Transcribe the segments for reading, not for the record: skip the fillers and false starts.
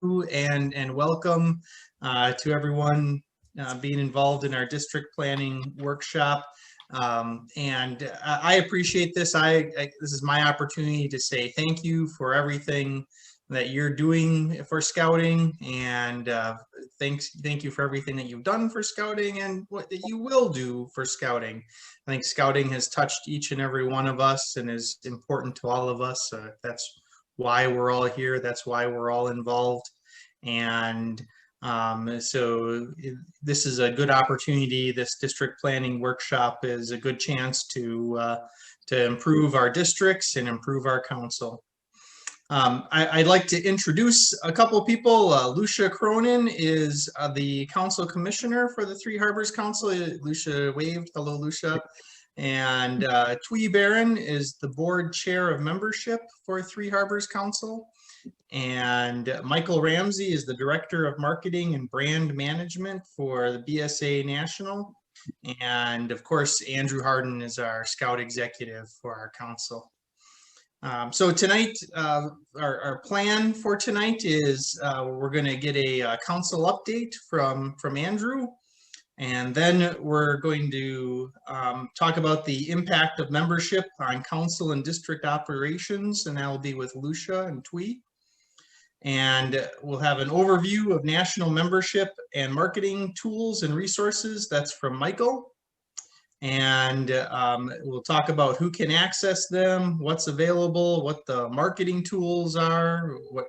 And welcome to everyone being involved in our district planning workshop. And I appreciate this. This is my opportunity to say thank you for everything that you're doing for scouting, and thank you for everything that you've done for scouting and what that you will do for scouting. I think scouting has touched each and every one of us and is important to all of us. That's why we're all here. That's why we're all involved. And so this is a good opportunity. This district planning workshop is a good chance to improve our districts and improve our council. I'd like to introduce a couple people. Lucia Cronin is the council commissioner for the Three Harbors Council. Lucia waved. Hello, Lucia. And Twee Barron is the board chair of membership for Three Harbors Council. And Michael Ramsey is the director of marketing and brand management for the BSA National. And of course, Andrew Harden is our scout executive for our council. So tonight, our plan for tonight is we're going to get a council update from Andrew, and then we're going to talk about the impact of membership on council and district operations, and that will be with Lucia and Twee. And we'll have an overview of national membership and marketing tools and resources. That's from Michael. And we'll talk about who can access them, what's available, what the marketing tools are, what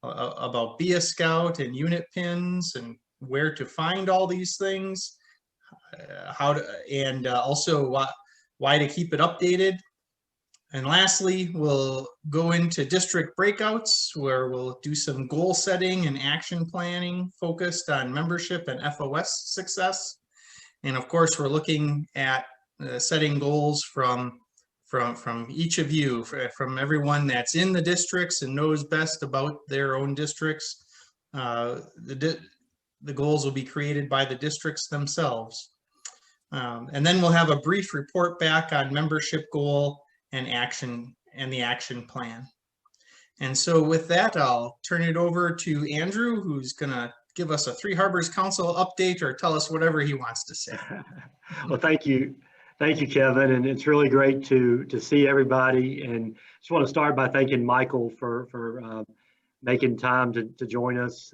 about Be a Scout and unit pins, and where to find all these things, how to, and also why to keep it updated. And lastly, we'll go into district breakouts where we'll do some goal setting and action planning focused on membership and FOS success. And of course, we're looking at setting goals from each of you, from everyone that's in the districts and knows best about their own districts. The goals will be created by the districts themselves. And then we'll have a brief report back on membership goal and action and the action plan. And so with that, I'll turn it over to Andrew, who's gonna give us a Three Harbors Council update or tell us whatever he wants to say. Well, thank you, Kevin, and it's really great to see everybody. And just want to start by thanking Michael for making time to join us.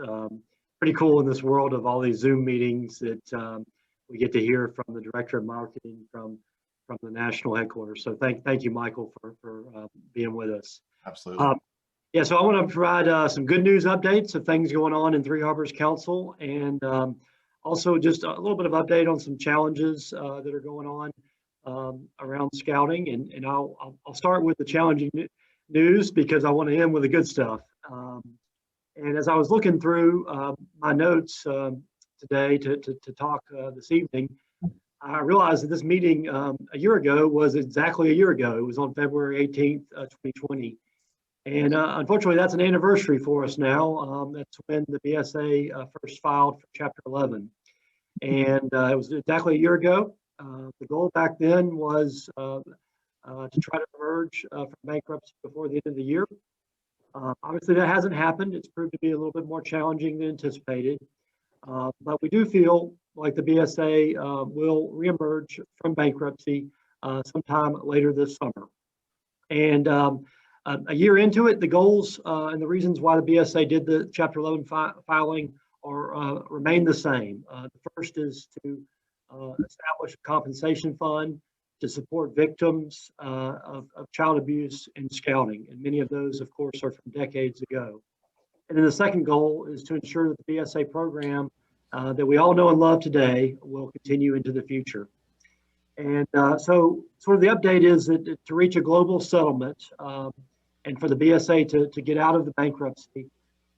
Pretty cool in this world of all these Zoom meetings that we get to hear from the director of marketing from the national headquarters. So thank you, Michael, for being with us. Absolutely. Yeah, so I want to provide some good news updates of things going on in Three Harbors Council, and also just a little bit of update on some challenges that are going on around scouting. And I'll start with the challenging news because I want to end with the good stuff. And as I was looking through my notes today to talk this evening, I realized that this meeting a year ago was exactly a year ago. It was on February 18th, 2020. And unfortunately, that's an anniversary for us now. That's when the BSA first filed for Chapter 11. And it was exactly a year ago. The goal back then was to try to emerge from bankruptcy before the end of the year. Obviously, that hasn't happened. It's proved to be a little bit more challenging than anticipated. But we do feel like the BSA will reemerge from bankruptcy sometime later this summer. And a year into it, the goals and the reasons why the BSA did the Chapter 11 filing remain the same. The first is to establish a compensation fund to support victims of child abuse and scouting. And many of those, of course, are from decades ago. And then the second goal is to ensure that the BSA program that we all know and love today will continue into the future. And so sort of the update is that to reach a global settlement and for the BSA to get out of the bankruptcy,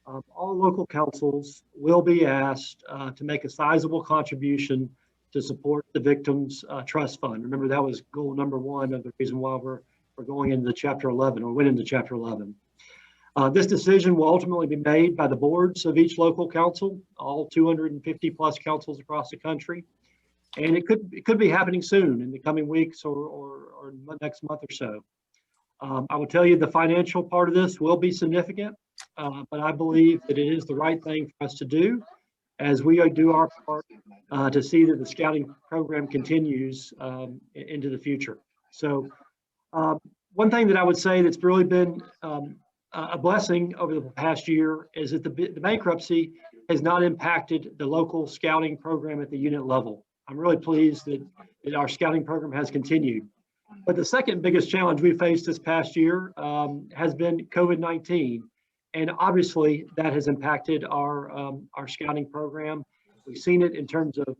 all local councils will be asked to make a sizable contribution to support the Victims Trust Fund. Remember, that was goal number one of the reason why we're going into Chapter 11, or went into Chapter 11. This decision will ultimately be made by the boards of each local council, all 250 plus councils across the country. And it could be happening soon in the coming weeks or next month or so. I will tell you the financial part of this will be significant. but I believe that it is the right thing for us to do as we do our part to see that the scouting program continues into the future. So one thing that I would say that's really been a blessing over the past year is that the bankruptcy has not impacted the local scouting program at the unit level. I'm really pleased that our scouting program has continued. But the second biggest challenge we faced this past year has been COVID-19. And obviously that has impacted our scouting program. We've seen it in terms of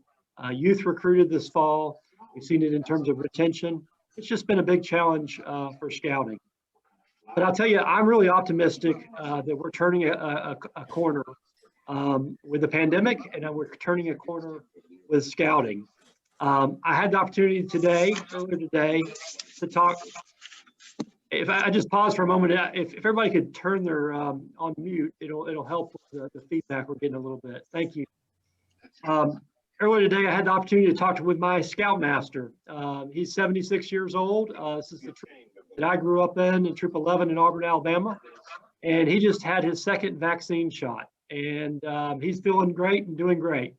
youth recruited this fall. We've seen it in terms of retention. It's just been a big challenge for scouting. But I'll tell you, I'm really optimistic that we're turning a corner with the pandemic, and we're turning a corner with scouting. I had the opportunity earlier today, to talk. If I just pause for a moment, if everybody could turn their on mute, it'll help with the feedback we're getting a little bit. Thank you. Earlier today, I had the opportunity to talk with my scoutmaster. He's 76 years old. This is the troop that I grew up in Troop 11 in Auburn, Alabama. And he just had his second vaccine shot. And he's feeling great and doing great.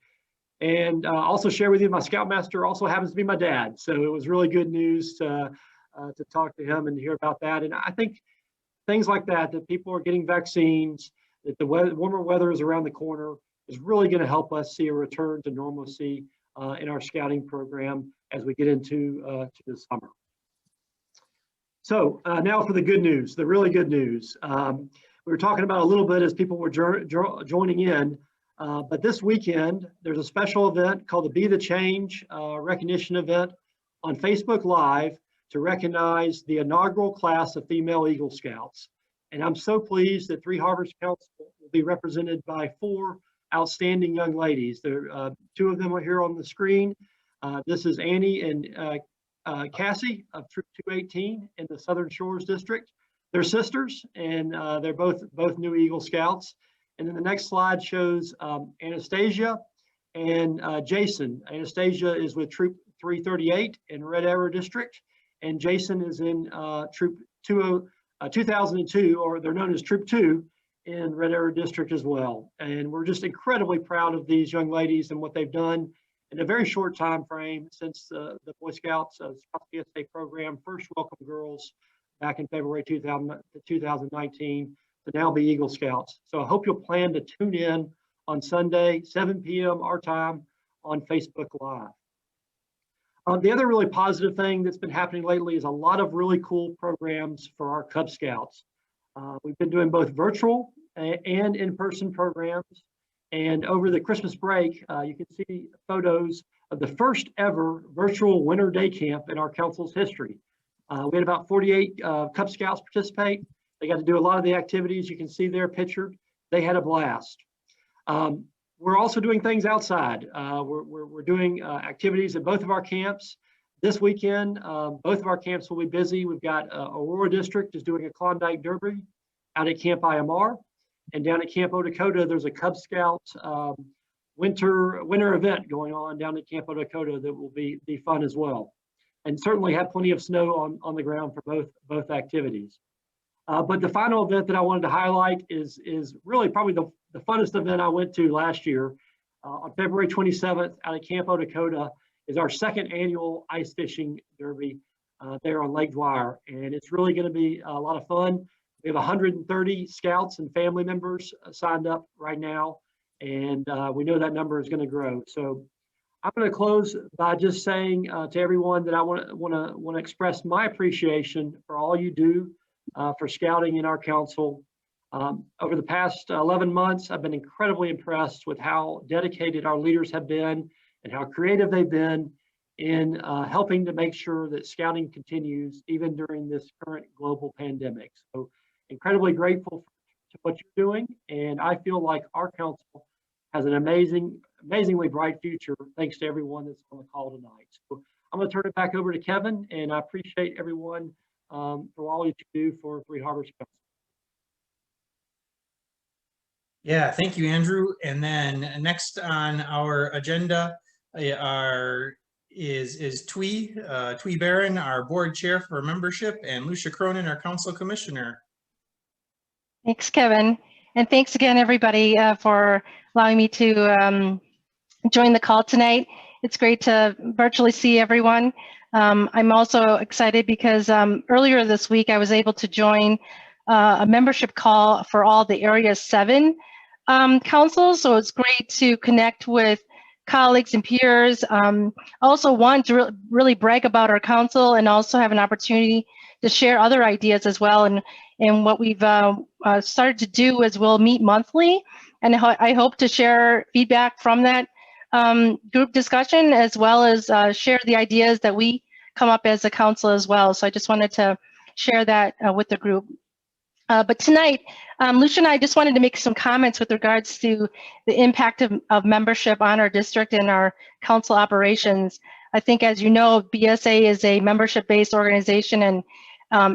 And also share with you, my scoutmaster also happens to be my dad. So it was really good news to talk to him and hear about that. And I think things like that people are getting vaccines, that the warmer weather is around the corner, is really going to help us see a return to normalcy in our scouting program as we get into to the summer. So now for the good news, the really good news. We were talking about a little bit as people were joining in, but this weekend there's a special event called the Be the Change recognition event on Facebook Live to recognize the inaugural class of female Eagle Scouts. And I'm so pleased that Three Harbors Council will be represented by 4 outstanding young ladies. There, 2 of them are here on the screen. This is Annie and Cassie of Troop 218 in the Southern Shores District. They're sisters, and they're both new Eagle Scouts. And then the next slide shows Anastasia and Jason. Anastasia is with Troop 338 in Red Arrow District, and Jason is in Troop 2002, or they're known as Troop 2 in Red Arrow District as well. And we're just incredibly proud of these young ladies and what they've done in a very short time frame since the Boy Scouts Scout PSA program first welcomed girls back in February 2019 to now be Eagle Scouts. So I hope you'll plan to tune in on Sunday, 7 p.m. our time on Facebook Live. The other really positive thing that's been happening lately is a lot of really cool programs for our Cub Scouts. We've been doing both virtual and in-person programs. And over the Christmas break, you can see photos of the first ever virtual winter day camp in our council's history. We had about 48 Cub Scouts participate. They got to do a lot of the activities you can see there pictured. They had a blast. We're also doing things outside. We're doing activities at both of our camps. This weekend, both of our camps will be busy. We've got Aurora District is doing a Klondike Derby out at Camp IMR. And down at Camp O Dakota, there's a Cub Scouts winter event going on down at Camp O Dakota that will be fun as well. And certainly have plenty of snow on the ground for both activities. But the final event that I wanted to highlight is really probably the funnest event I went to last year. On February 27th out at Camp O Dakota is our second annual ice fishing derby there on Lake Dwyer. And it's really going to be a lot of fun. We have 130 scouts and family members signed up right now, and we know that number is going to grow. So I'm going to close by just saying to everyone that I want to express my appreciation for all you do for scouting in our council. Over the past 11 months, I've been incredibly impressed with how dedicated our leaders have been and how creative they've been in helping to make sure that scouting continues even during this current global pandemic. So incredibly grateful to what you're doing, and I feel like our council has an amazingly bright future thanks to everyone that's on the call tonight. So I'm going to turn it back over to Kevin, and I appreciate everyone for all that you do for Three Harbors Council. Yeah, thank you, Andrew. And then next on our agenda is Twee Barron, our board chair for membership, and Lucia Cronin, our council commissioner. Thanks, Kevin. And thanks again, everybody, for allowing me to join the call tonight. It's great to virtually see everyone. I'm also excited because earlier this week, I was able to join a membership call for all the Area 7 councils. So it's great to connect with colleagues and peers. Also want to really brag about our council and also have an opportunity to share other ideas as well. And what we've started to do is we'll meet monthly, and I hope to share feedback from that group discussion, as well as share the ideas that we come up as a council as well. So I just wanted to share that with the group. But tonight, Lucia and I just wanted to make some comments with regards to the impact of membership on our district and our council operations. I think, as you know, BSA is a membership-based organization, and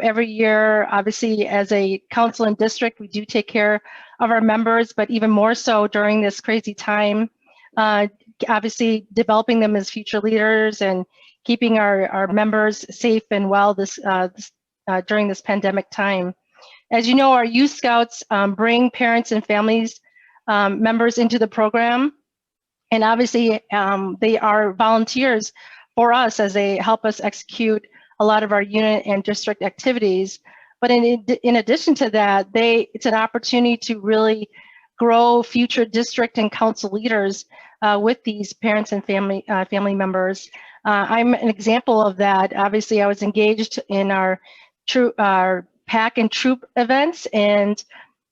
every year, obviously, as a council and district, we do take care of our members, but even more so during this crazy time, obviously developing them as future leaders and keeping our members safe and well during this pandemic time. As you know, our youth scouts bring parents and families members into the program, and obviously they are volunteers for us as they help us execute a lot of our unit and district activities. But in addition to that, it's an opportunity to really grow future district and council leaders with these parents and family members. I'm an example of that. Obviously, I was engaged in our pack and troop events, and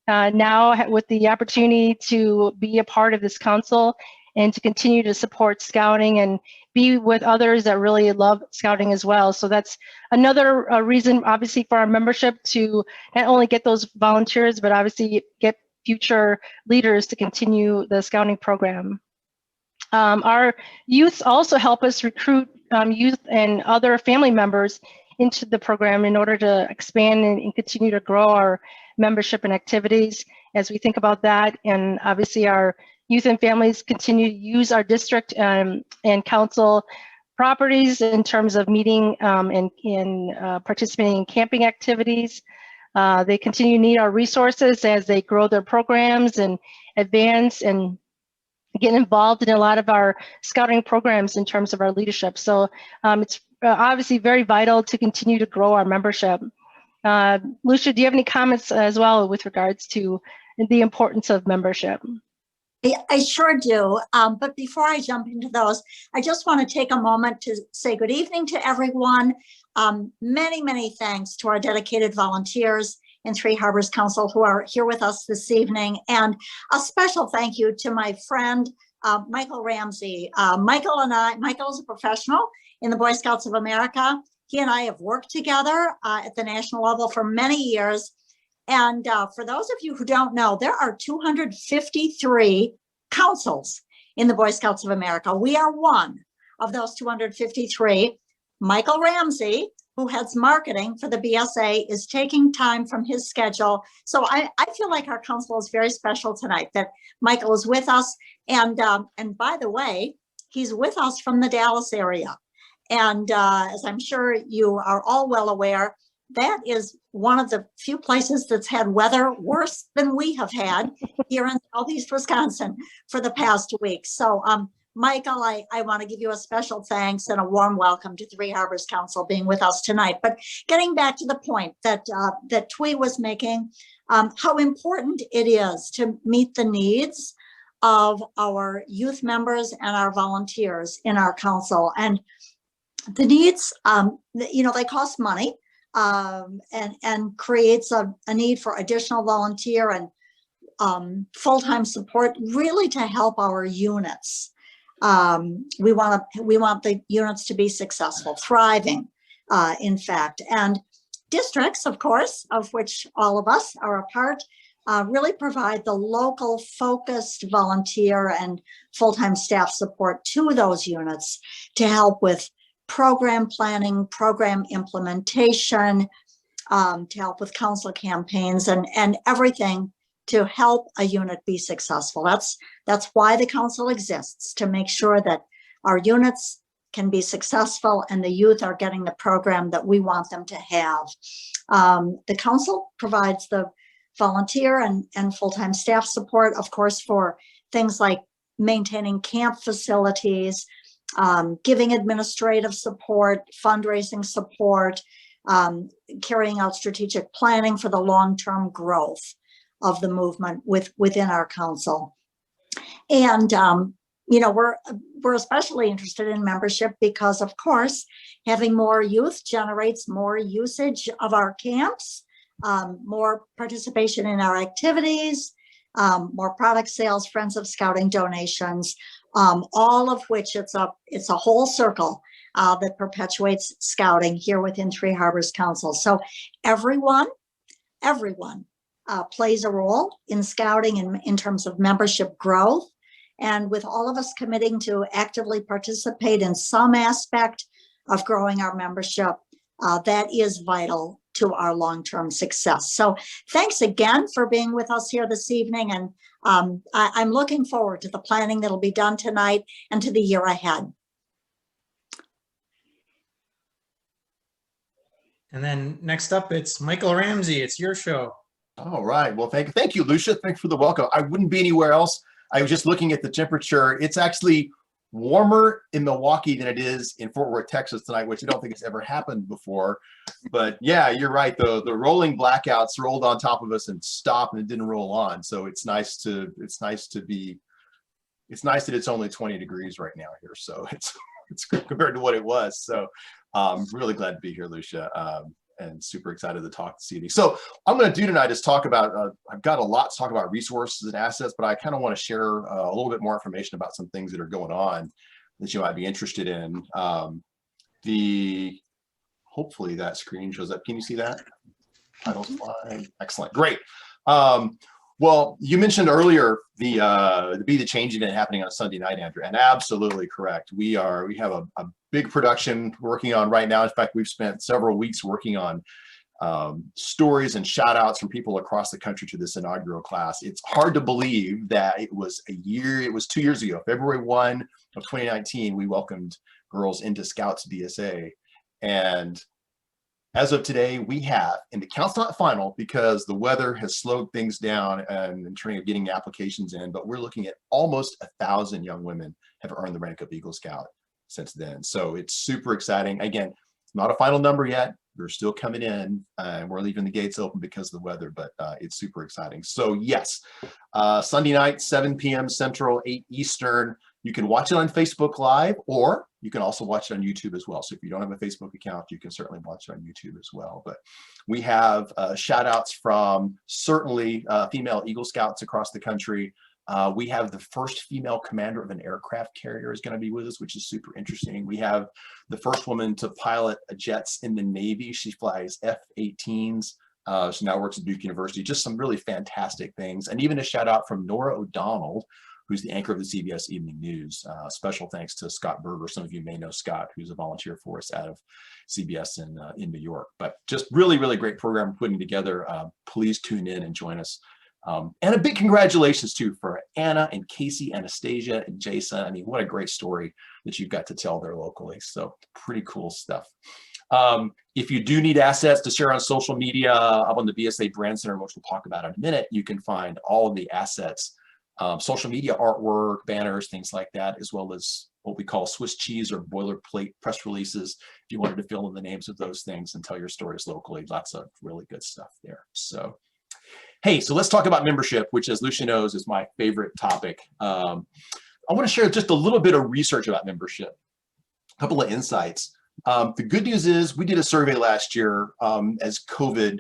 now with the opportunity to be a part of this council and to continue to support scouting and be with others that really love scouting as well. So that's another reason, obviously, for our membership to not only get those volunteers, but obviously get future leaders to continue the scouting program. Our youth also help us recruit youth and other family members into the program in order to expand and continue to grow our membership and activities as we think about that. And obviously our youth and families continue to use our district and council properties in terms of meeting and participating in camping activities. They continue to need our resources as they grow their programs and advance and get involved in a lot of our scouting programs in terms of our leadership. So it's obviously very vital to continue to grow our membership. Lucia, do you have any comments as well with regards to the importance of membership? I sure do. But before I jump into those, I just want to take a moment to say good evening to everyone. Many, many thanks to our dedicated volunteers in Three Harbors Council who are here with us this evening. And a special thank you to my friend, Michael Ramsey. Michael is a professional in the Boy Scouts of America. He and I have worked together at the national level for many years. And for those of you who don't know, there are 253 councils in the Boy Scouts of America. We are one of those 253. Michael Ramsey, who heads marketing for the BSA, is taking time from his schedule. So I feel like our council is very special tonight, that Michael is with us. And by the way, he's with us from the Dallas area. And as I'm sure you are all well aware, that is one of the few places that's had weather worse than we have had here in Southeast Wisconsin for the past week. So Michael, I want to give you a special thanks and a warm welcome to Three Harbors Council being with us tonight. But getting back to the point that Twee was making, how important it is to meet the needs of our youth members and our volunteers in our council. And the needs, they cost money. And creates a need for additional volunteer and full-time support, really to help our units. We want the units to be successful, thriving, in fact. And districts, of course, of which all of us are a part, really provide the local focused volunteer and full-time staff support to those units to help with program planning, program implementation, to help with council campaigns and everything to help a unit be successful. That's why the council exists, to make sure that our units can be successful and the youth are getting the program that we want them to have. The council provides the volunteer and full-time staff support, of course, for things like maintaining camp facilities, giving administrative support, fundraising support, carrying out strategic planning for the long-term growth of the movement within our council. And you know, we're especially interested in membership because, of course, having more youth generates more usage of our camps, more participation in our activities, more product sales, Friends of Scouting donations, all of which it's a whole circle that perpetuates scouting here within Three Harbors Council. So everyone plays a role in scouting in terms of membership growth. And with all of us committing to actively participate in some aspect of growing our membership, that is vital to our long-term success. So thanks again for being with us here this evening. And I'm looking forward to the planning that'll be done tonight and to the year ahead. And then next up, it's Michael Ramsey. It's your show. All right. Well, thank you, Lucia. Thanks for the welcome. I wouldn't be anywhere else. I was just looking at the temperature. It's actually warmer in Milwaukee than it is in Fort Worth, Texas tonight, which I don't think has ever happened before. But yeah, you're right. The rolling blackouts rolled on top of us and stopped, and it didn't roll on. So it's nice that it's only 20 degrees right now here. So it's compared to what it was. So I'm really glad to be here, Lucia. And super excited to talk this evening. So I'm going to do tonight is talk about, I've got a lot to talk about resources and assets, but I kind of want to share a little bit more information about some things that are going on that you might be interested in. Hopefully that screen shows up. Can you see that? Title slide. Excellent. Great. Well, you mentioned earlier the Be the Change event happening on Sunday night, Andrew, and absolutely correct. We have a big production working on right now. In fact, we've spent several weeks working on stories and shout outs from people across the country to this inaugural class. It's hard to believe that it was 2 years ago, February 1 of 2019, we welcomed girls into Scouts BSA. And as of today, we have, and the count's not final because the weather has slowed things down and in terms of getting applications in, but we're looking at almost 1,000 young women have earned the rank of Eagle Scout since then. So it's super exciting. Again, it's not a final number yet. They're still coming in and we're leaving the gates open because of the weather, but it's super exciting. So yes, Sunday night, 7 p.m. Central, 8 Eastern. You can watch it on Facebook Live, or you can also watch it on YouTube as well. So if you don't have a Facebook account, you can certainly watch it on YouTube as well. But we have shout outs from certainly female Eagle Scouts across the country. We have the first female commander of an aircraft carrier is going to be with us, which is super interesting. We have the first woman to pilot jets in the Navy. She flies F-18s. She now works at Duke University. Just some really fantastic things. And even a shout out from Nora O'Donnell, who's the anchor of the CBS Evening News. Special thanks to Scott Berger. Some of you may know Scott, who's a volunteer for us out of CBS in New York. But just really, really great program we're putting together. Please tune in and join us. And a big congratulations too for Anna and Casey, Anastasia and Jason. I mean, what a great story that you've got to tell there locally. So pretty cool stuff. If you do need assets to share on social media, up on the BSA Brand Center, which we'll talk about in a minute, you can find all of the assets, social media artwork, banners, things like that, as well as what we call Swiss cheese or boilerplate press releases. If you wanted to fill in the names of those things and tell your stories locally, lots of really good stuff there. So, hey, so let's talk about membership, which, as Lucia knows, is my favorite topic. I want to share just a little bit of research about membership, a couple of insights. The good news is we did a survey last year as COVID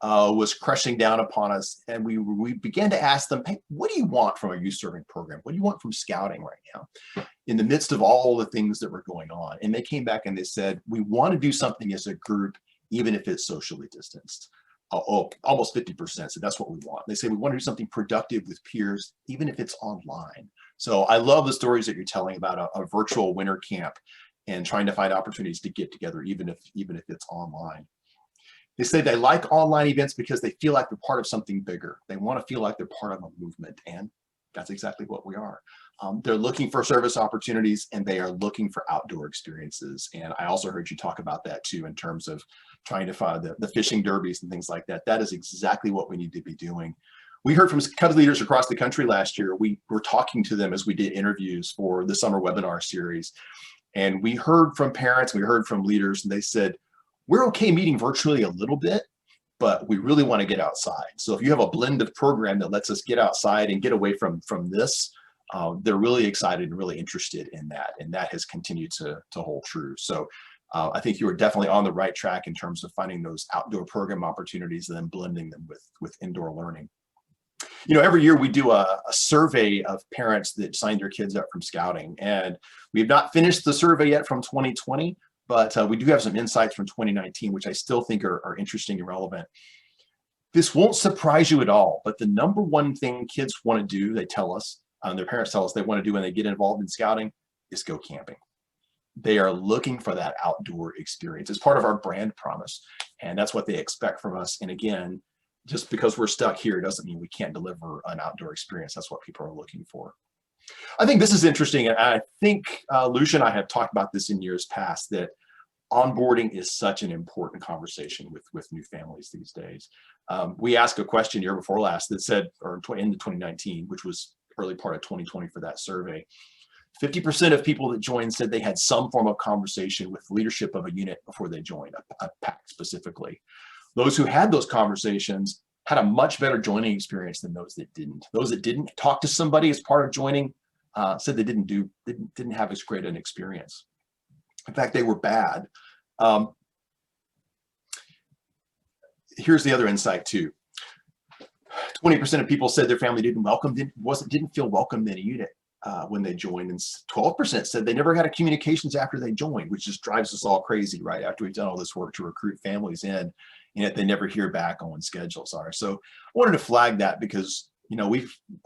was crushing down upon us, and we began to ask them, hey, what do you want from a youth serving program? What do you want from scouting right now in the midst of all the things that were going on? And they came back and they said, we want to do something as a group, even if it's socially distanced. Almost 50%. So that's what we want. They say we want to do something productive with peers, even if it's online. So I love the stories that you're telling about a virtual winter camp and trying to find opportunities to get together, even if it's online. They say they like online events because they feel like they're part of something bigger. They want to feel like they're part of a movement. And That's exactly what we are. They're looking for service opportunities, and they are looking for outdoor experiences. And I also heard you talk about that too, in terms of trying to find the fishing derbies and things like that. That is exactly what we need to be doing. We heard from Cubs leaders across the country last year. We were talking to them as we did interviews for the summer webinar series. And we heard from parents, we heard from leaders, and they said, we're okay meeting virtually a little bit, but we really want to get outside. So if you have a blend of program that lets us get outside and get away from this, they're really excited and really interested in that. And that has continued to hold true. So I think you are definitely on the right track in terms of finding those outdoor program opportunities and then blending them with indoor learning. You know, every year we do a survey of parents that signed their kids up from scouting, and we have not finished the survey yet from 2020, but we do have some insights from 2019, which I still think are interesting and relevant. This won't surprise you at all, but the number one thing kids want to do, they tell us, their parents tell us they want to do when they get involved in scouting, is go camping. They are looking for that outdoor experience. It's part of our brand promise, and that's what they expect from us. And again, just because we're stuck here doesn't mean we can't deliver an outdoor experience. That's what people are looking for. I think this is interesting, and I think Lucia and I have talked about this in years past, that onboarding is such an important conversation with new families these days. We asked a question year before last that said, or into 2019, which was early part of 2020 for that survey, 50% of people that joined said they had some form of conversation with leadership of a unit before they joined, a pack specifically. Those who had those conversations had a much better joining experience than those that didn't. Those that didn't talk to somebody as part of joining said they didn't have as great an experience. In fact, they were bad. Here's the other insight too. 20% of people said their family didn't feel welcomed in a unit when they joined, and 12% said they never had a communications after they joined, which just drives us all crazy, right? After we've done all this work to recruit families in, and yet they never hear back on when schedules are. So I wanted to flag that because, you know,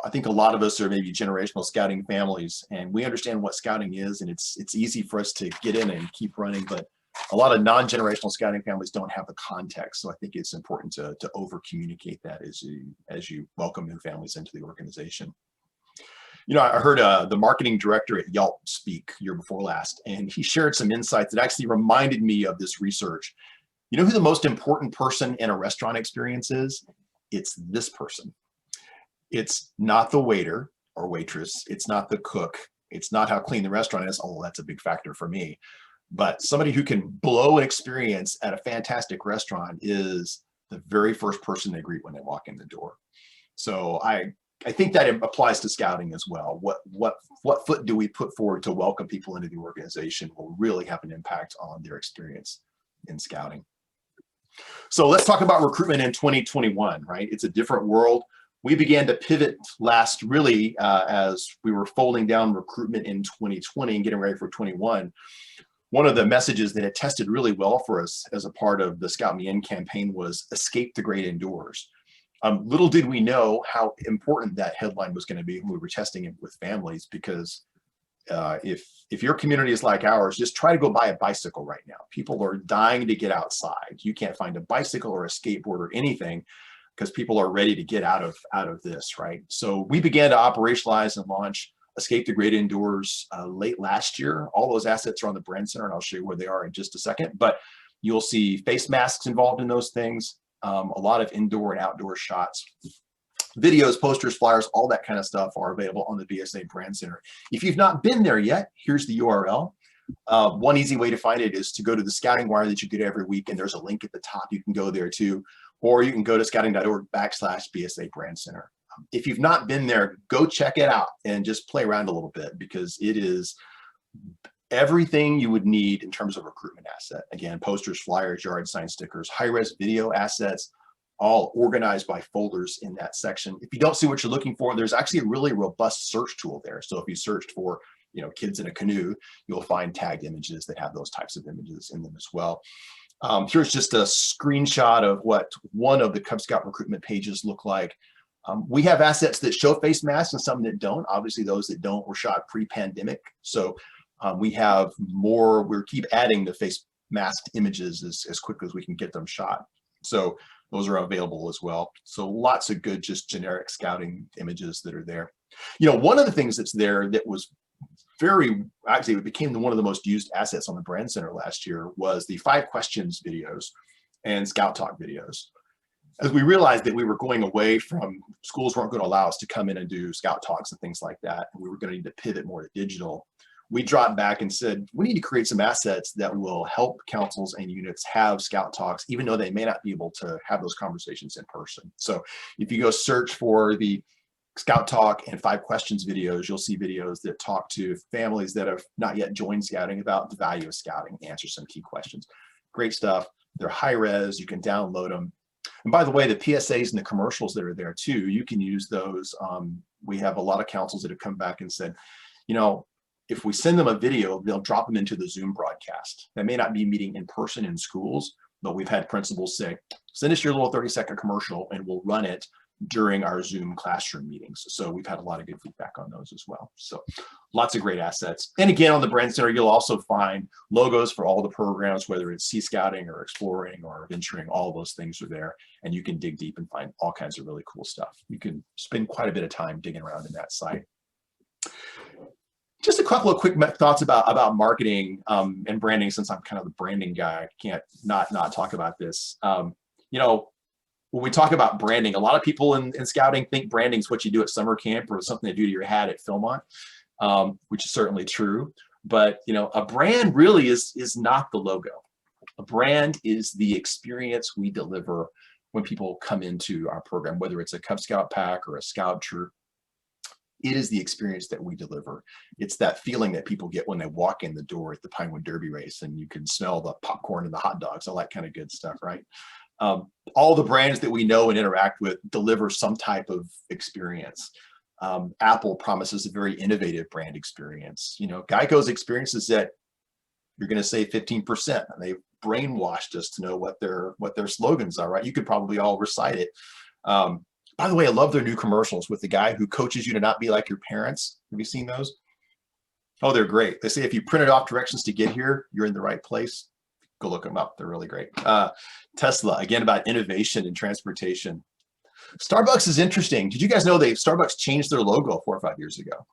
I think a lot of us are maybe generational scouting families, and we understand what scouting is, and it's easy for us to get in and keep running, but a lot of non-generational scouting families don't have the context. So I think it's important to over communicate that as you welcome new families into the organization. You know, I heard the marketing director at Yelp speak year before last, and he shared some insights that actually reminded me of this research. You know who the most important person in a restaurant experience is? It's this person. It's not the waiter or waitress. It's not the cook. It's not how clean the restaurant is. Oh, that's a big factor for me. But somebody who can blow an experience at a fantastic restaurant is the very first person they greet when they walk in the door. So I think that applies to scouting as well. What foot do we put forward to welcome people into the organization will really have an impact on their experience in scouting. So let's talk about recruitment in 2021, right? It's a different world. We began to pivot last really as we were folding down recruitment in 2020 and getting ready for 21. One of the messages that had tested really well for us as a part of the Scout Me In campaign was escape the great indoors. Little did we know how important that headline was going to be when we were testing it with families, because if your community is like ours, just try to go buy a bicycle right now. People are dying to get outside. You can't find a bicycle or a skateboard or anything because people are ready to get out of this, right? So we began to operationalize and launch Escape the Great Indoors late last year. All those assets are on the brand center, and I'll show you where they are in just a second. But you'll see face masks involved in those things, a lot of indoor and outdoor shots. Videos, posters, flyers, all that kind of stuff are available on the BSA Brand Center. If you've not been there yet, here's the URL. One easy way to find it is to go to the Scouting Wire that you get every week, and there's a link at the top. You can go there too, or you can go to scouting.org/BSA Brand Center. If you've not been there, go check it out and just play around a little bit, because it is everything you would need in terms of recruitment asset. Again, posters, flyers, yard sign stickers, high-res video assets, all organized by folders in that section. If you don't see what you're looking for, there's actually a really robust search tool there. So if you searched for, you know, kids in a canoe, you'll find tagged images that have those types of images in them as well. Here's just a screenshot of what one of the Cub Scout recruitment pages look like. We have assets that show face masks and some that don't. Obviously, those that don't were shot pre-pandemic. So we have more, we keep adding the face masked images as quickly as we can get them shot. So those are available as well. So lots of good, just generic scouting images that are there. One of the things that's there that was actually it became one of the most used assets on the Brand Center last year was the 5 questions videos and Scout Talk videos. As we realized that we were going away from, schools weren't going to allow us to come in and do Scout Talks and things like that, and we were going to need to pivot more to digital, we dropped back and said, we need to create some assets that will help councils and units have Scout Talks, even though they may not be able to have those conversations in person. So if you go search for the Scout Talk and 5 questions videos, you'll see videos that talk to families that have not yet joined Scouting about the value of Scouting, answer some key questions. Great stuff. They're high res, you can download them. And by the way, the PSAs and the commercials that are there too, you can use those. We have a lot of councils that have come back and said, if we send them a video, they'll drop them into the Zoom broadcast. That may not be meeting in person in schools, but we've had principals say, send us your little 30-second commercial and we'll run it during our Zoom classroom meetings. So we've had a lot of good feedback on those as well. So lots of great assets. And again, on the Brand Center, you'll also find logos for all the programs, whether it's Sea Scouting or Exploring or Venturing, all those things are there. And you can dig deep and find all kinds of really cool stuff. You can spend quite a bit of time digging around in that site. Just a couple of quick thoughts about marketing and branding, since I'm kind of the branding guy. I can't not talk about this. When we talk about branding, a lot of people in Scouting think branding is what you do at summer camp or something to do to your hat at Philmont, which is certainly true. But a brand really is not the logo. A brand is the experience we deliver when people come into our program, whether it's a Cub Scout pack or a Scout troop. It is the experience that we deliver. It's that feeling that people get when they walk in the door at the Pinewood Derby race and you can smell the popcorn and the hot dogs, all that kind of good stuff, right? All the brands that we know and interact with deliver some type of experience. Apple promises a very innovative brand experience. Geico's experience is that you're going to save 15%. And they've brainwashed us to know what their slogans are, right? You could probably all recite it. By the way, I love their new commercials with the guy who coaches you to not be like your parents. Have you seen those? Oh, they're great. They say if you printed off directions to get here, you're in the right place. Go look them up. They're really great. Tesla, again, about innovation and transportation. Starbucks is interesting. Did you guys know Starbucks changed their logo 4 or 5 years ago?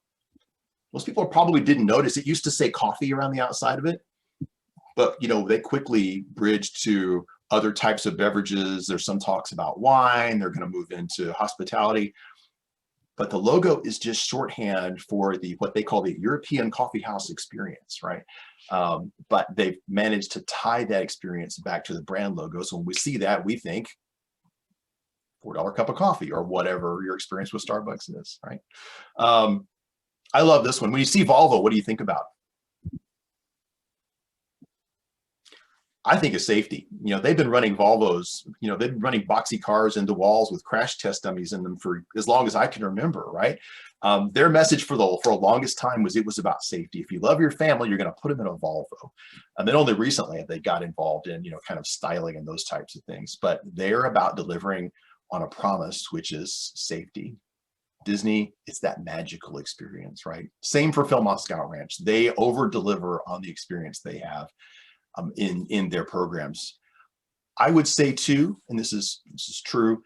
Most people probably didn't notice. It used to say coffee around the outside of it, but they quickly bridged to other types of beverages. There's some talks about wine. They're going to move into hospitality. But the logo is just shorthand for what they call the European coffee house experience, right? But they've managed to tie that experience back to the brand logo. So when we see that, we think $4 cup of coffee or whatever your experience with Starbucks is, right? I love this one. When you see Volvo, what do you think about? I think of safety. They've been running Volvos, they've been running boxy cars into walls with crash test dummies in them for as long as I can remember, right? Their message for the longest time was it was about safety. If you love your family, you're going to put them in a Volvo. And then only recently have they got involved in, kind of styling and those types of things. But they're about delivering on a promise, which is safety. Disney, it's that magical experience, right? Same for Philmont Scout Ranch. They over-deliver on the experience they have in their programs. I would say too, and this is true,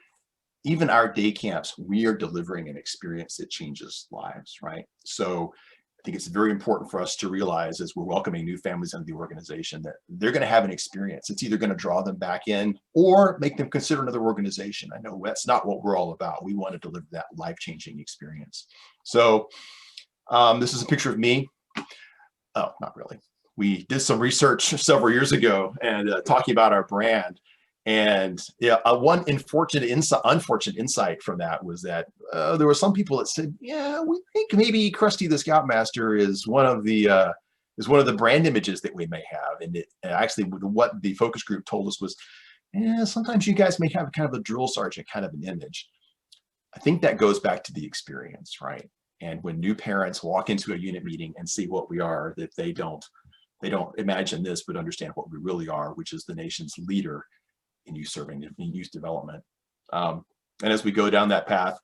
even our day camps, we are delivering an experience that changes lives, right? So I think it's very important for us to realize as we're welcoming new families into the organization that they're going to have an experience. It's either going to draw them back in or make them consider another organization. I know that's not what we're all about. We want to deliver that life-changing experience. So this is a picture of me. Oh, not really. We did some research several years ago and talking about our brand. And yeah, one unfortunate insight from that was that there were some people that said, yeah, we think maybe Krusty the Scoutmaster is one of the brand images that we may have. And actually what the focus group told us was, yeah, sometimes you guys may have kind of a drill sergeant kind of an image. I think that goes back to the experience, right? And when new parents walk into a unit meeting and see what we are, that they don't imagine this, but understand what we really are, which is the nation's leader in youth serving, in youth development. And as we go down that path,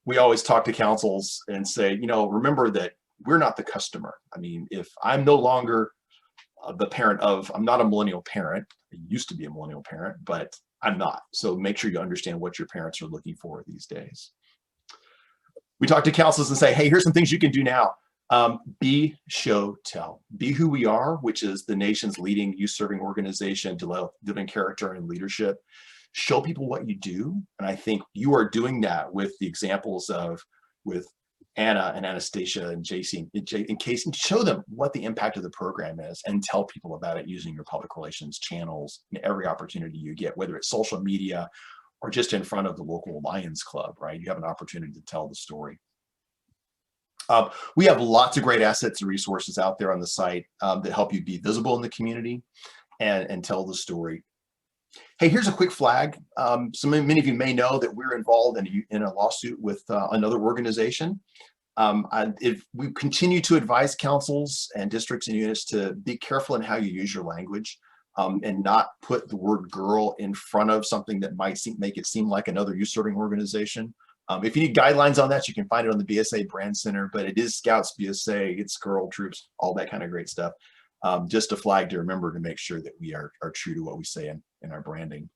we always talk to councils and say, remember that we're not the customer. I mean, if I'm no longer the parent I'm not a millennial parent. I used to be a millennial parent, but I'm not. So make sure you understand what your parents are looking for these days. We talk to councils and say, hey, here's some things you can do now. Be, show, tell. Be who we are, which is the nation's leading youth serving organization, delivering character and leadership. Show people what you do. And I think you are doing that with the examples with Anna and Anastasia and JC and Casey. Show them what the impact of the program is and tell people about it using your public relations channels and every opportunity you get, whether it's social media or just in front of the local Lions Club, right? You have an opportunity to tell the story. We have lots of great assets and resources out there on the site that help you be visible in the community and tell the story. Hey, here's a quick flag. Many of you may know that we're involved in a lawsuit with another organization. If we continue to advise councils and districts and units to be careful in how you use your language and not put the word girl in front of something that might make it seem like another youth serving organization. If you need guidelines on that, you can find it on the BSA Brand Center, but it is Scouts, BSA, it's Girl Troops, all that kind of great stuff. Just a flag to remember to make sure that we are true to what we say in our branding.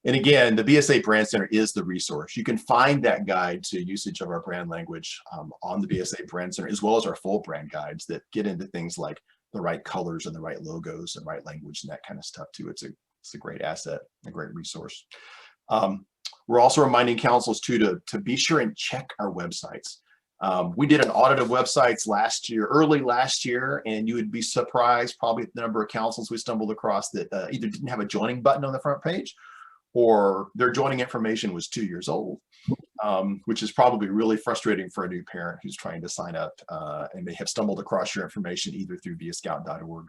And again, the BSA Brand Center is the resource. You can find that guide to usage of our brand language on the BSA Brand Center, as well as our full brand guides that get into things like the right colors and the right logos and right language and that kind of stuff too. It's a great asset, a great resource. We're also reminding councils too to be sure and check our websites. We did an audit of websites early last year, and you would be surprised probably at the number of councils we stumbled across that either didn't have a joining button on the front page or their joining information was 2 years old, which is probably really frustrating for a new parent who's trying to sign up and may have stumbled across your information either through BEASCOUT.org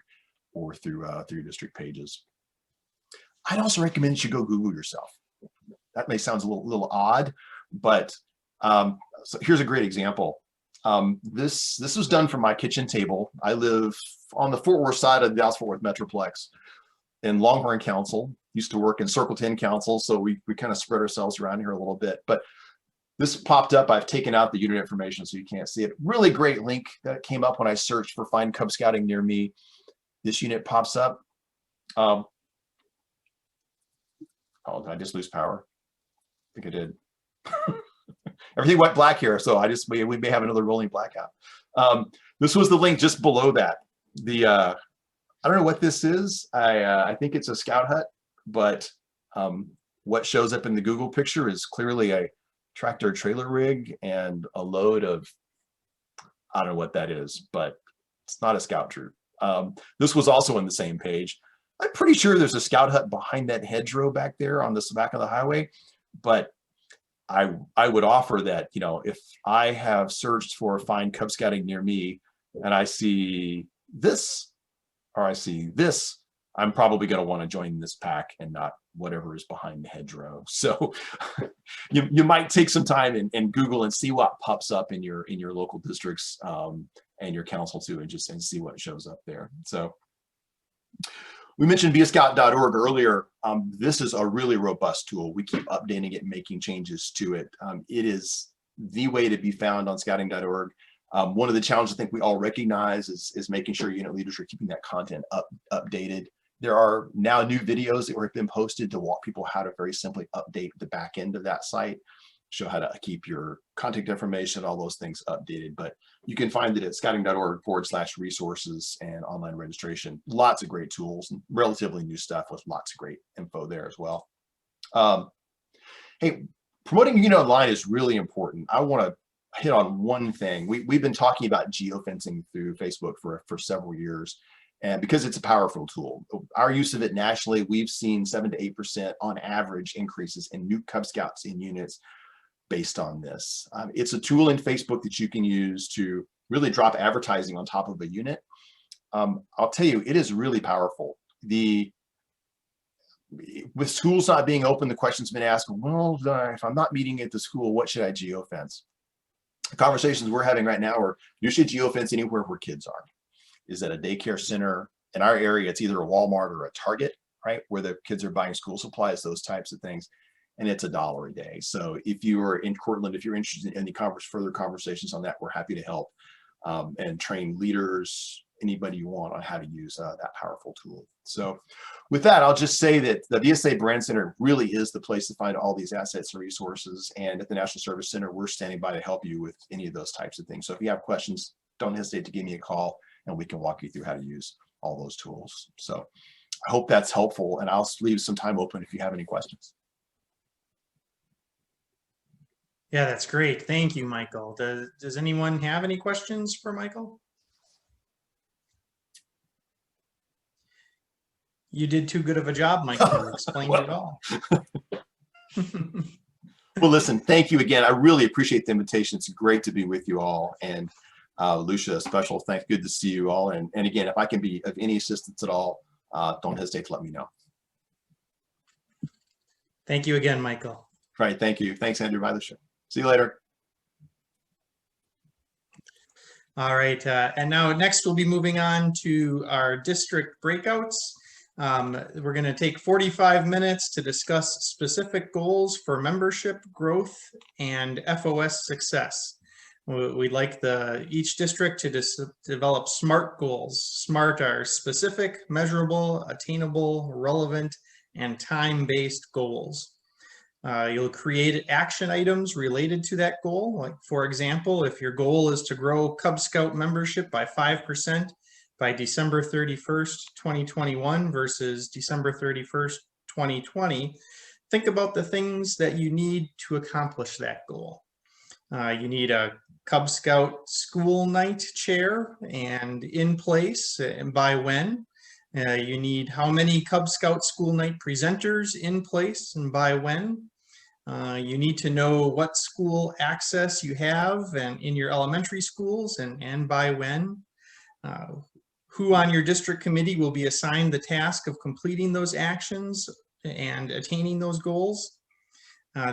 or through your district pages. I'd also recommend that you go Google yourself. That may sound a little odd, but so here's a great example. This was done from my kitchen table. I live on the Fort Worth side of the Dallas-Fort Worth Metroplex in Longhorn Council. Used to work in Circle 10 Council, so we kind of spread ourselves around here a little bit. But this popped up. I've taken out the unit information so you can't see it. Really great link that came up when I searched for Find Cub Scouting near me. This unit pops up. Oh, did I just lose power? I think I did. Everything went black here, so we may have another rolling blackout. This was the link just below that. I don't know what this is. I think it's a scout hut, but what shows up in the Google picture is clearly a tractor trailer rig and a load of, I don't know what that is, but it's not a scout troop. This was also on the same page. I'm pretty sure there's a scout hut behind that hedgerow back there on the back of the highway, but I would offer that, if I have searched for Find Cub Scouting near me and I see this or I see this, I'm probably going to want to join this pack and not whatever is behind the hedgerow. So you might take some time and Google and see what pops up in your local districts and your council too, and see what shows up there. So we mentioned BEASCOUT.org earlier. This is a really robust tool. We keep updating it and making changes to it. It is the way to be found on scouting.org. One of the challenges I think we all recognize is making sure unit leaders are keeping that content updated. There are now new videos that have been posted to walk people how to very simply update the back end of that site, show how to keep your contact information, all those things updated. But you can find it at scouting.org/resources and online registration. Lots of great tools and relatively new stuff with lots of great info there as well. Hey, promoting unit online is really important. I want to hit on one thing. We've been talking about geofencing through Facebook for several years, and because it's a powerful tool. Our use of it nationally, we've seen 7 to 8% on average increases in new Cub Scouts in units based on this. It's a tool in Facebook that you can use to really drop advertising on top of a unit. I'll tell you, it is really powerful. With schools not being open, the question's been asked, well, if I'm not meeting at the school, what should I geofence? The conversations we're having right now are, you should geofence anywhere where kids are. Is that a daycare center? In our area, it's either a Walmart or a Target, right? Where the kids are buying school supplies, those types of things. And it's $1 a day. So if you are in Cortland, if you're interested in any further conversations on that, we're happy to help and train leaders anybody you want on how to use that powerful tool. So with that, I'll just say that the BSA Brand Center really is the place to find all these assets and resources. And at the National Service Center, we're standing by to help you with any of those types of things. So if you have questions, don't hesitate to give me a call and we can walk you through how to use all those tools. So I hope that's helpful, and I'll leave some time open if you have any questions. Yeah, that's great. Thank you, Michael. Does anyone have any questions for Michael? You did too good of a job, Michael. You explained it all. Well, listen, thank you again. I really appreciate the invitation. It's great to be with you all. And Lucia, a special thanks. Good to see you all. And again, if I can be of any assistance at all, don't hesitate to let me know. Thank you again, Michael. Right. Thank you. Thanks, Andrew. Bye, Lucia. See you later. All right. And now next we'll be moving on to our district breakouts. We're going to take 45 minutes to discuss specific goals for membership growth and FOS success. We'd like each district to develop SMART goals. SMART are specific, measurable, attainable, relevant, and time-based goals. You'll create action items related to that goal. Like, for example, if your goal is to grow Cub Scout membership by 5% by December 31st, 2021 versus December 31st, 2020, think about the things that you need to accomplish that goal. You need a Cub Scout school night chair and in place, and by when. You need how many Cub Scout school night presenters in place and by when. You need to know what school access you have and in your elementary schools and by when. Who on your district committee will be assigned the task of completing those actions and attaining those goals.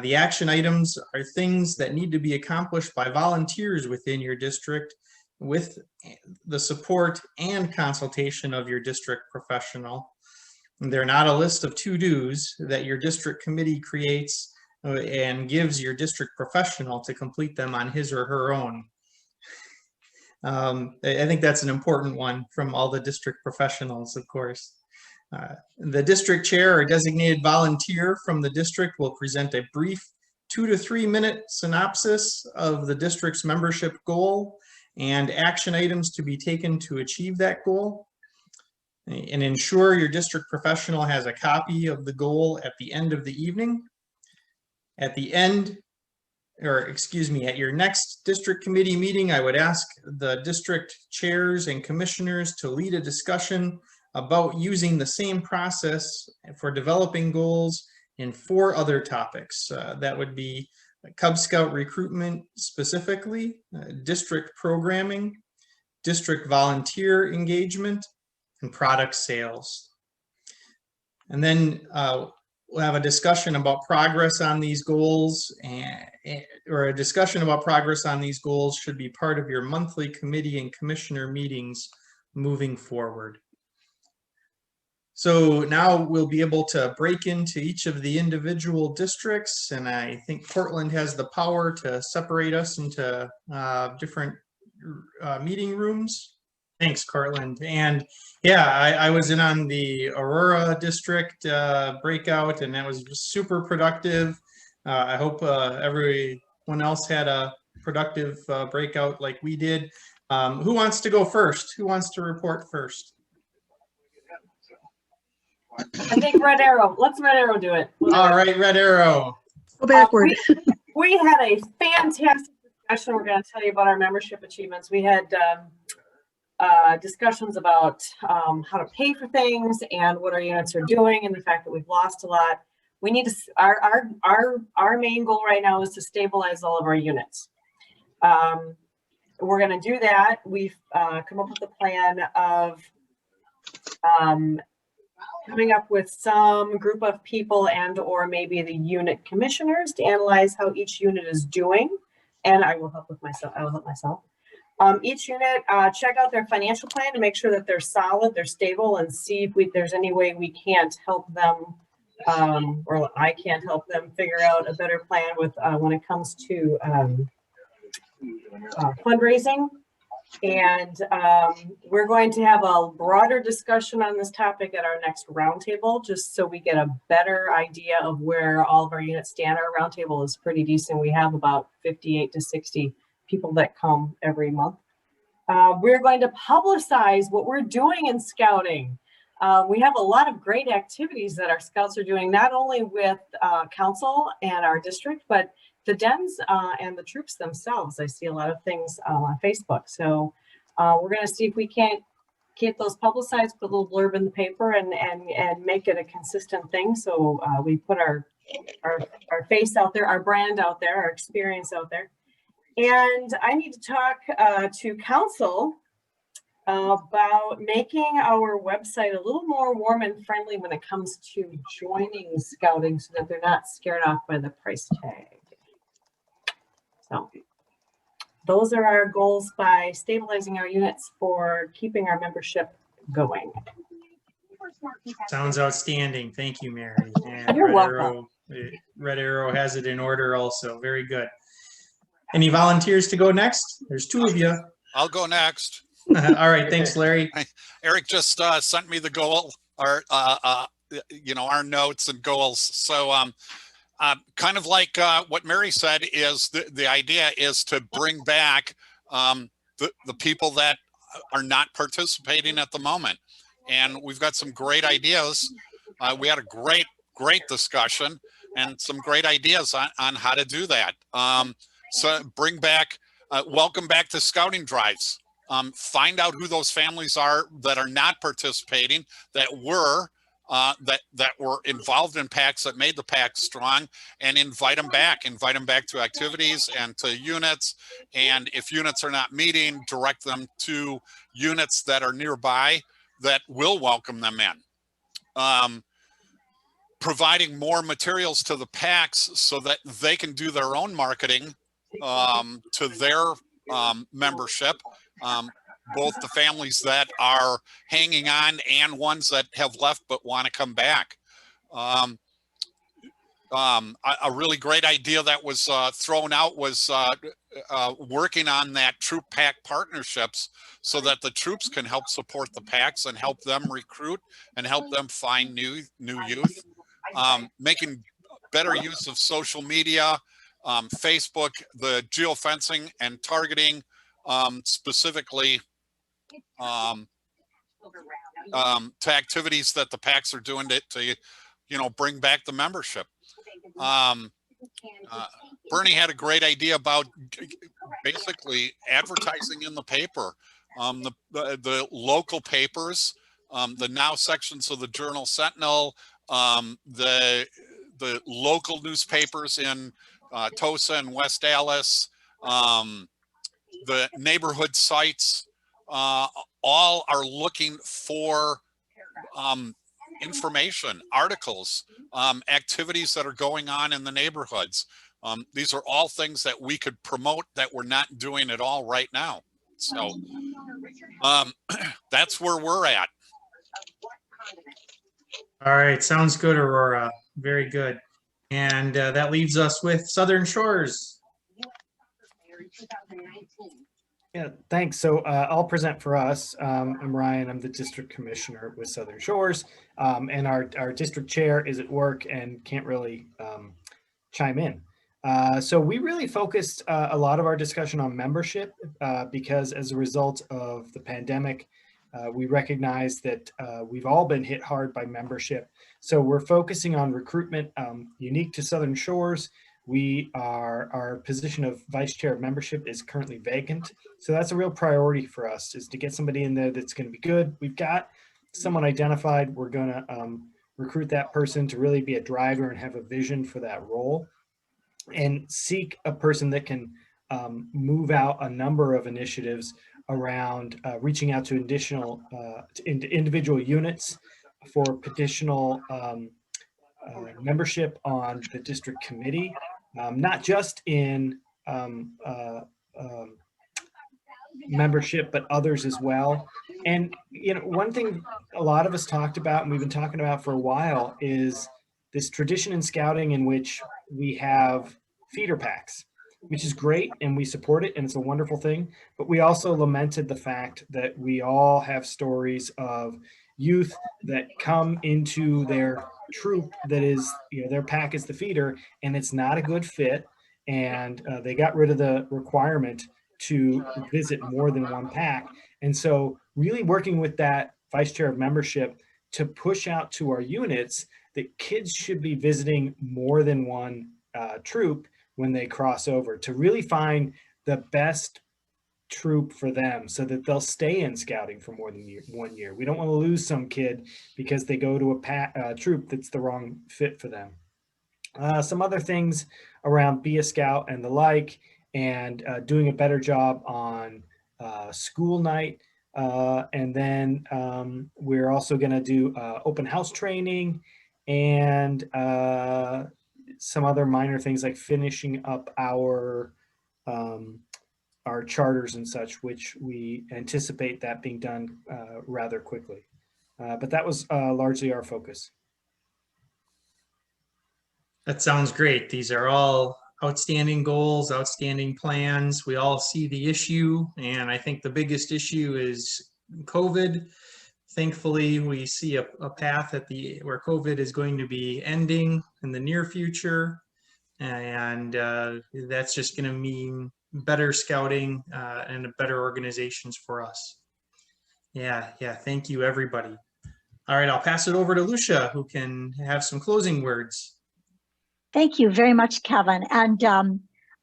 The action items are things that need to be accomplished by volunteers within your district with the support and consultation of your district professional. They're not a list of to-dos that your district committee creates and gives your district professional to complete them on his or her own. I think that's an important one from all the district professionals, of course. The district chair or designated volunteer from the district will present a brief 2 to 3 minute synopsis of the district's membership goal and action items to be taken to achieve that goal. And ensure your district professional has a copy of the goal at the end of the evening. At the end, or excuse me, at your next district committee meeting, I would ask the district chairs and commissioners to lead a discussion about using the same process for developing goals in 4 other topics. That would be Cub Scout recruitment specifically, district programming, district volunteer engagement, and product sales. And then we'll have a discussion about progress on these goals, or a discussion about progress on these goals should be part of your monthly committee and commissioner meetings moving forward. So now we'll be able to break into each of the individual districts, and I think Portland has the power to separate us into different meeting rooms. Thanks, Cortland. And yeah, I was in on the Aurora district breakout, and that was super productive. I hope everyone else had a productive breakout like we did. Who wants to go first? Who wants to report first? I think Red Arrow. Let's Red Arrow do it. All right, Red Arrow. Go backward. We had a fantastic discussion. We're going to tell you about our membership achievements. We had discussions about how to pay for things and what our units are doing, and the fact that we've lost a lot. We need to. Our main goal right now is to stabilize all of our units. We're going to do that. We've come up with a plan of coming up with some group of people and or maybe the unit commissioners to analyze how each unit is doing. And I will help with myself. I will help myself. Each unit, check out their financial plan to make sure that they're solid, they're stable, and see if there's any way we can't help them, or I can't help them figure out a better plan with when it comes to fundraising And we're going to have a broader discussion on this topic at our next roundtable, just so we get a better idea of where all of our units stand. Our roundtable is pretty decent. We have about 58 to 60 people that come every month. We're going to publicize what we're doing in scouting. We have a lot of great activities that our scouts are doing, not only with council and our district, but the dens and the troops themselves. I see a lot of things on Facebook. So we're going to see if we can't get those publicized, put a little blurb in the paper and make it a consistent thing. So we put our face out there, our brand out there, our experience out there. And I need to talk to council about making our website a little more warm and friendly when it comes to joining scouting, so that they're not scared off by the price tag. So those are our goals by stabilizing our units for keeping our membership going. Sounds outstanding. Thank you, Mary. And You're welcome. Red Arrow has it in order also. Very good. Any volunteers to go next? There's two of you. I'll go next. All right. Thanks, Larry. Eric just sent me the goal, our our notes and goals. So kind of like what Mary said, is the idea is to bring back the people that are not participating at the moment. And we've got some great ideas. We had a great discussion and some great ideas on how to do that. So bring back, welcome back to scouting drives. Find out who those families are that are not participating, that were involved in packs, that made the pack strong, and invite them back to activities and to units. And if units are not meeting, direct them to units that are nearby that will welcome them in. Providing more materials to the packs so that they can do their own marketing to their membership, both the families that are hanging on and ones that have left but want to come back. A really great idea that was thrown out was working on that troop pack partnerships, so that the troops can help support the packs and help them recruit and help them find new youth. Making better use of social media, Facebook, the geofencing and targeting, specifically to activities that the packs are doing to bring back the membership. Bernie had a great idea about basically advertising in the paper, the local papers, the now sections of the Journal Sentinel, the local newspapers in Tosa and West Dallas, the neighborhood sites, all are looking for information, articles, activities that are going on in the neighborhoods. These are all things that we could promote that we're not doing at all right now. So that's where we're at. All right. Sounds good, Aurora. Very good. And that leaves us with Southern Shores. Yeah, thanks. So I'll present for us. I'm Ryan. I'm the district commissioner with Southern Shores, and our district chair is at work and can't really chime in. So we really focused a lot of our discussion on membership because as a result of the pandemic, we recognize that we've all been hit hard by membership. So we're focusing on recruitment unique to Southern Shores. Our position of vice chair of membership is currently vacant. So that's a real priority for us, is to get somebody in there that's going to be good. We've got someone identified. We're going to recruit that person to really be a driver and have a vision for that role, and seek a person that can move out a number of initiatives around reaching out to individual units for petitional membership on the district committee, not just in membership, but others as well. And one thing a lot of us talked about, and we've been talking about for a while, is this tradition in scouting in which we have feeder packs. which is great, and we support it, and it's a wonderful thing. But we also lamented the fact that we all have stories of youth that come into their troop that is, their pack is the feeder, and it's not a good fit. And they got rid of the requirement to visit more than one pack. And so really working with that vice chair of membership to push out to our units that kids should be visiting more than one troop when they cross over, to really find the best troop for them so that they'll stay in scouting for more than 1 year. We don't want to lose some kid because they go to a troop that's the wrong fit for them. Some other things around Be a Scout and the like, and doing a better job on school night. And then we're also going to do open house training and some other minor things like finishing up our charters and such, which we anticipate that being done rather quickly. But that was largely our focus. That sounds great. These are all outstanding goals, outstanding plans. We all see the issue, and I think the biggest issue is COVID. Thankfully, we see a path where COVID is going to be ending in the near future, and that's just going to mean better scouting and better organizations for us. Yeah. Thank you, everybody. All right, I'll pass it over to Lucia, who can have some closing words. Thank you very much, Kevin. And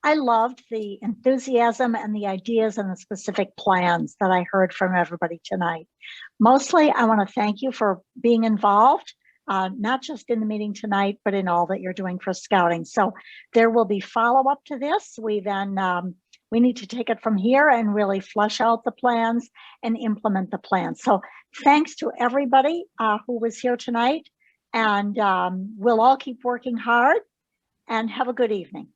I loved the enthusiasm and the ideas and the specific plans that I heard from everybody tonight. Mostly, I want to thank you for being involved, not just in the meeting tonight, but in all that you're doing for scouting. So there will be follow-up to this. We need to take it from here and really flesh out the plans and implement the plans. So thanks to everybody who was here tonight, and we'll all keep working hard, and have a good evening.